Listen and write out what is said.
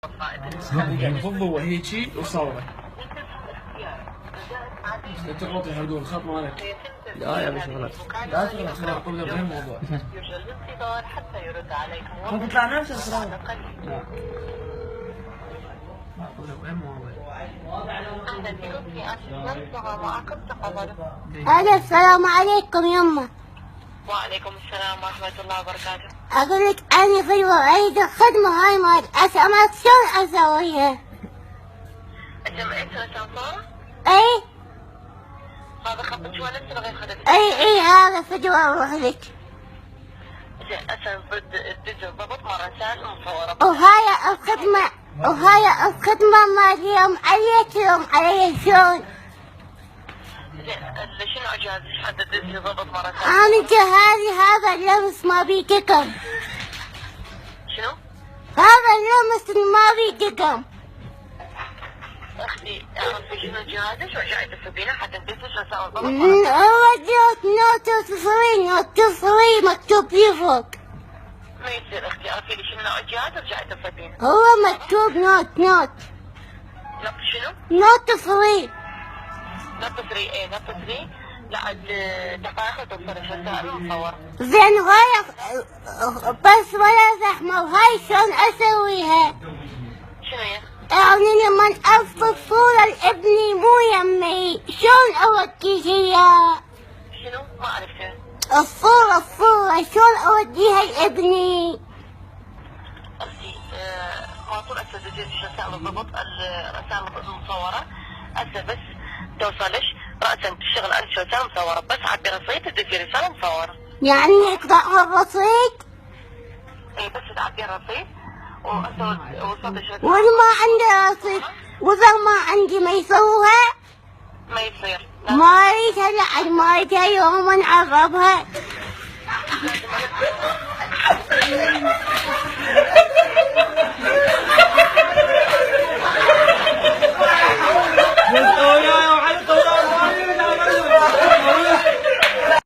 المفروض هو هيجي وصوره. انت قاطع هدول خط مالك. لا يا باشا لا تغلط اقول له غير موضوع. يرجى الانتظار حتى يرد عليكم. ما تطلع نفس الصراحة. لا اقول له غير موضوع. أهلا بكم في أسئلة معكم تقبلوا. ألو السلام عليكم يمه. وعليكم السلام ورحمة الله وبركاته. أقول لك أنا في أريد الخدمة هاي مال أسألك شلون أسويها؟ سمعت صورة؟ أي هذا خطك ولا لسه غير خدك؟ أي هذا فيديو أروح لك. زين هسه تدز الضبط مرة ثانية مصورة. وهاي الخدمة مال يوم علي شلون؟ زين شنو إجازة حتى تدز الضبط مرة ثانية؟ أنا جهازي هذا اللمس ما بيه دقم. شنو؟ هذا اللمس ما بيه دقم. أختي عرفتي شنو جهازك وجاي تسوينه حتى تدز رسائل الضبط؟ هو نوت 3 مكتوب فيه فوق. ما يصير أختي عرفتي لي شنو نوع الجهاز ورجعي تسوينه. هو مكتوب نوت لا شنو؟ نوت 3. نوت 3 إيه نوت 3 بعد دقائق توصل الرسائل المصورة. زين هاي بس ولا زحمة وهاي شلون أسويها؟ شنو هي؟ يعني لما ألصق صورة لابني مو يمي شلون أوديه إياها؟ شنو؟ ما أعرف الصورة شلون أوديها لابني؟ أختي على طول هسه تجي رسائل الضبط الرسائل المصورة هسه بس توصلش رأسا تشتغل أنت رسالة مصورة بس عبي رصيد تدزي رسالة مصورة. يعني يقطعها الرصيد؟ إي بس تعبي الرصيد وصلت وإذا ما عندي رصيد وإذا ما عندي ما يسووها؟ ما يصير. ما أريدها لعد ما أريدها يوم نعربها. لازم